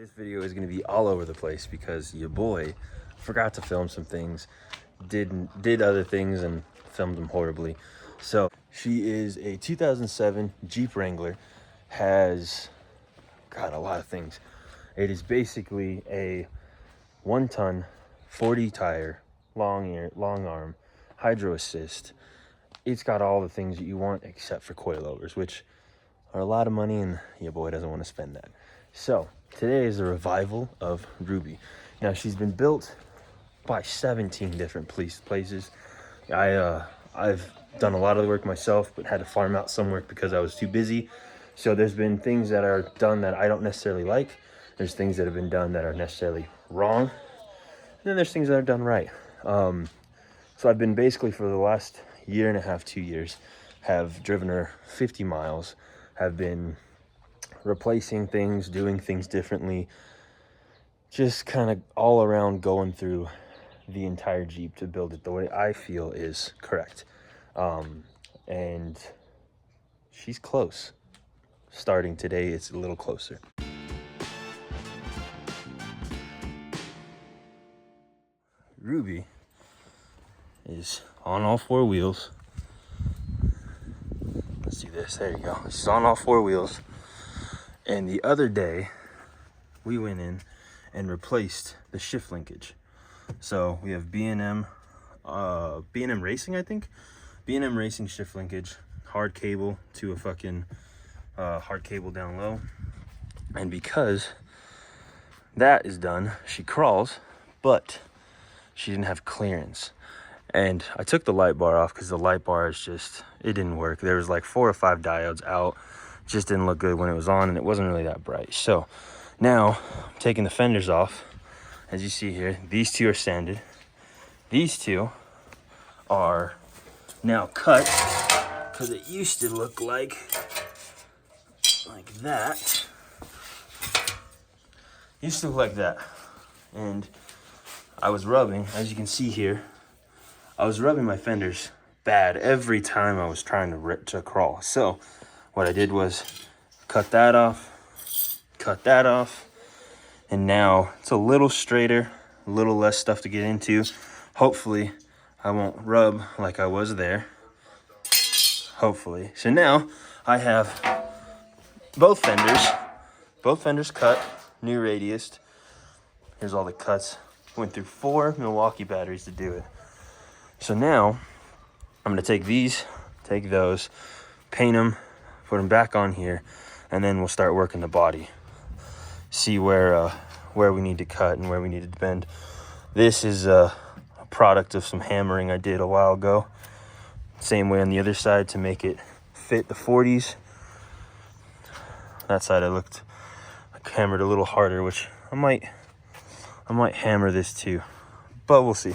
This video is going to be all over the place because your boy forgot to film some things, did other things and filmed them horribly. So she is a 2007 Jeep Wrangler, has got a lot of things. It is basically a 1-ton 40 tire, long arm, hydro assist. It's got all the things that you want except for coilovers, which are a lot of money and your boy doesn't want to spend that. So today is a revival of Ruby. Now she's been built by 17 different places. I've done a lot of the work myself, but had to farm out some work because I was too busy. So there's been things that are done that I don't necessarily like. There's things that have been done that are necessarily wrong. And then there's things that are done right. So I've been basically for the last year and a half, 2 years, have driven her 50 miles, have been replacing things, doing things differently, just kind of all around going through the entire Jeep to build it the way I feel is correct. And she's close. Starting today, it's a little closer. Ruby is on all four wheels. Let's do this. There you go. She's on all four wheels. And the other day, we went in and replaced the shift linkage. So we have B&M Racing, I think. B&M Racing shift linkage, hard cable to a fucking hard cable down low. And because that is done, she crawls, but she didn't have clearance. And I took the light bar off because the light bar is just, it didn't work. There was like 4 or 5 diodes out. Just didn't look good when it was on, and it wasn't really that bright. So now I'm taking the fenders off. As you see here, these two are sanded. These two are now cut because it used to look like that. Used to look like that. And I was rubbing, as you can see here, I was rubbing my fenders bad every time I was trying to crawl. So what I did was cut that off, and now it's a little straighter, a little less stuff to get into. Hopefully I won't rub like I was there. Hopefully. So now I have both fenders cut, new radius. Here's all the cuts. Went through 4 Milwaukee batteries to do it. So now I'm gonna take those, paint them, put them back on here, and then we'll start working the body. See where we need to cut and where we need to bend. This is a product of some hammering I did a while ago. Same way on the other side to make it fit the 40s. That side I hammered a little harder, which I might hammer this too, but we'll see.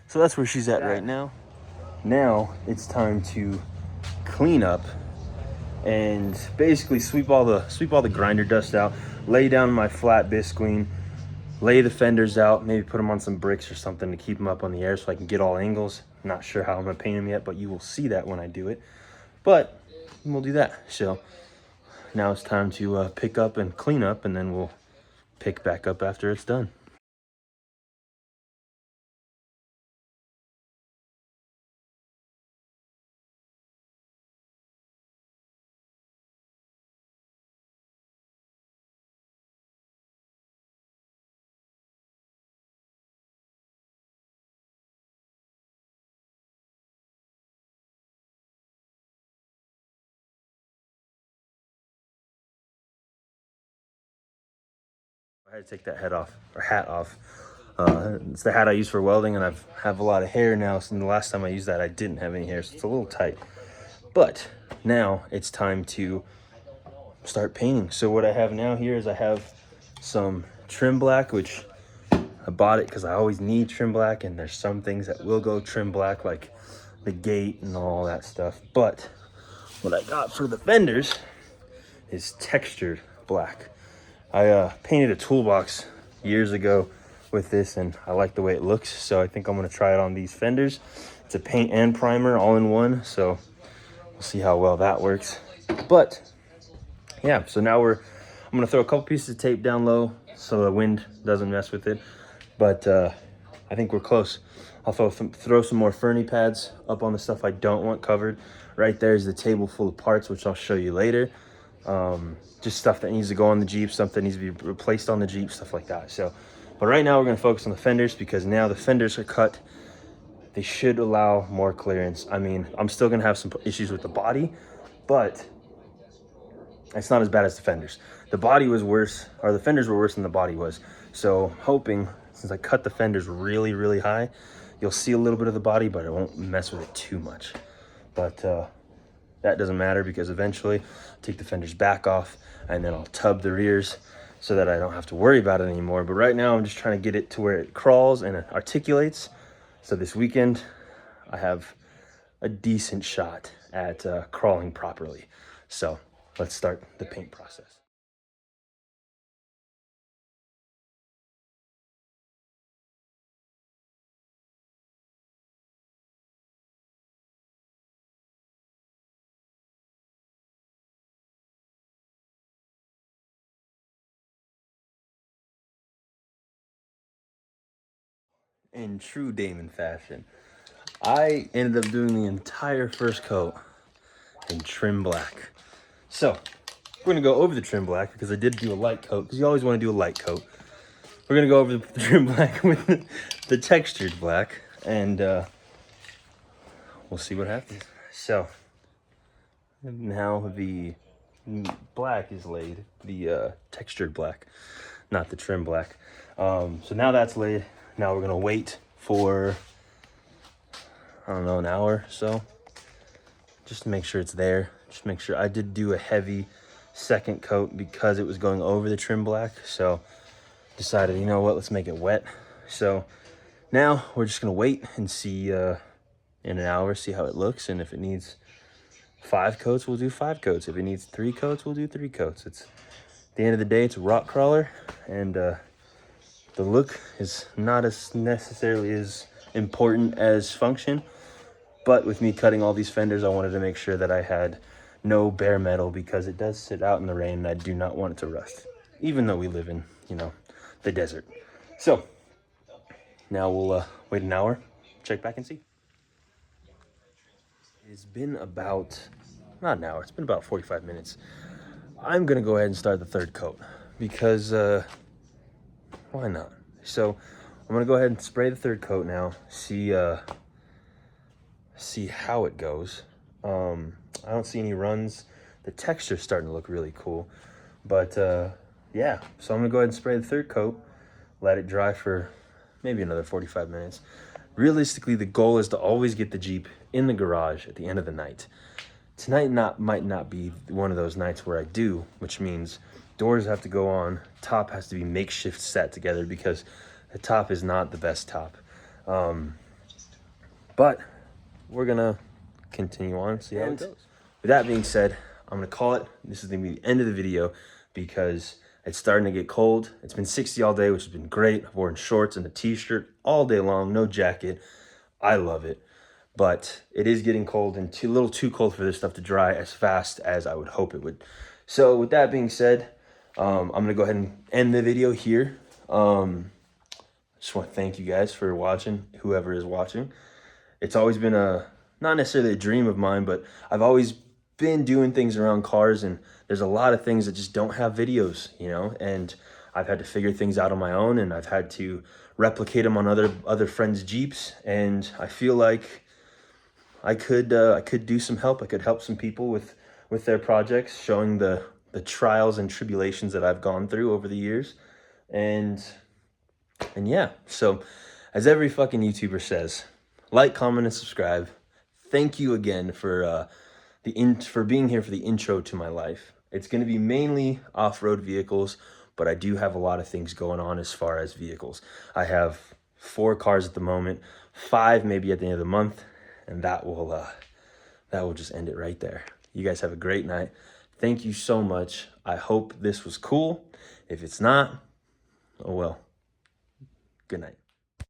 So that's where she's at right now. Now it's time to clean up and basically sweep all the grinder dust out, lay down my flat bisqueen, lay the fenders out, maybe put them on some bricks or something to keep them up on the air so I can get all angles. Not sure how I'm gonna paint them yet, but you will see that when I do it. But we'll do that. So now it's time to pick up and clean up, and then we'll pick back up after it's done. I had to take that hat off. It's the hat I use for welding, and I have a lot of hair now. So the last time I used that, I didn't have any hair, so it's a little tight. But now it's time to start painting. So what I have now here is I have some trim black, which I bought it because I always need trim black, and there's some things that will go trim black, like the gate and all that stuff. But what I got for the fenders is textured black. I painted a toolbox years ago with this, and I like the way it looks, so I think I'm gonna try it on these fenders. It's a paint and primer all in one, so we'll see how well that works. But yeah, so now I'm I'm gonna throw a couple pieces of tape down low so the wind doesn't mess with it. But I think we're close. I'll throw some more Fernie pads up on the stuff I don't want covered. Right there is the table full of parts, which I'll show you later. Just stuff that needs to go on the Jeep, stuff that needs to be replaced on the Jeep, stuff like that. So, but right now we're gonna focus on the fenders because now the fenders are cut. They should allow more clearance. I mean, I'm still gonna have some issues with the body, but it's not as bad as the fenders. The body was worse, or the fenders were worse than the body was. So hoping, since I cut the fenders really, really high, you'll see a little bit of the body, but it won't mess with it too much. But that doesn't matter because eventually I'll take the fenders back off and then I'll tub the rears so that I don't have to worry about it anymore. But right now I'm just trying to get it to where it crawls and it articulates. So this weekend I have a decent shot at crawling properly. So let's start the paint process. In true Damon fashion, I ended up doing the entire first coat in trim black. So we're gonna go over the trim black because I did do a light coat because you always want to do a light coat. We're gonna go over the trim black with the textured black and we'll see what happens. So now the black is laid, the textured black, not the trim black. So now that's laid. Now we're gonna wait for, I don't know, an hour or so, just to make sure it's there. Just make sure. I did do a heavy second coat because it was going over the trim black. So decided, you know what, let's make it wet. So now we're just gonna wait and see in an hour, see how it looks. And if it needs 5 coats, we'll do 5 coats. If it needs 3 coats, we'll do 3 coats. It's, at the end of the day, it's a rock crawler, and the look is not as necessarily as important as function, but with me cutting all these fenders, I wanted to make sure that I had no bare metal because it does sit out in the rain and I do not want it to rust, even though we live in, you know, the desert. So now we'll wait an hour, check back and see. It's been about, not an hour, it's been about 45 minutes. I'm gonna go ahead and start the third coat because why not? So I'm gonna go ahead and spray the third coat now, see how it goes. I don't see any runs. The texture's starting to look really cool, but yeah, so I'm gonna go ahead and spray the third coat, let it dry for maybe another 45 minutes. Realistically, the goal is to always get the Jeep in the garage at the end of the night. Tonight might not be one of those nights where I do, which means doors have to go on, top has to be makeshift set together because the top is not the best top. But we're gonna continue on and see how it goes. With that being said, I'm gonna call it. This is gonna be the end of the video because it's starting to get cold. It's been 60 all day, which has been great. I've worn shorts and a t-shirt all day long, no jacket. I love it. But it is getting cold and a little too cold for this stuff to dry as fast as I would hope it would. So with that being said, I'm gonna go ahead and end the video here. I just want to thank you guys for watching, whoever is watching. It's always been not necessarily a dream of mine, but I've always been doing things around cars, and there's a lot of things that just don't have videos, you know, and I've had to figure things out on my own, and I've had to replicate them on other friends' Jeeps, and I feel like I could do some help. I could help some people with their projects, showing the trials and tribulations that I've gone through over the years. And yeah, so as every fucking YouTuber says, like, comment, and subscribe. Thank you again for being here for the intro to my life. It's going to be mainly off-road vehicles, but I do have a lot of things going on as far as vehicles. I have 4 cars at the moment, 5 maybe at the end of the month, and that will just end it right there. You guys have a great night. Thank you so much. I hope this was cool. If it's not, oh well. Good night.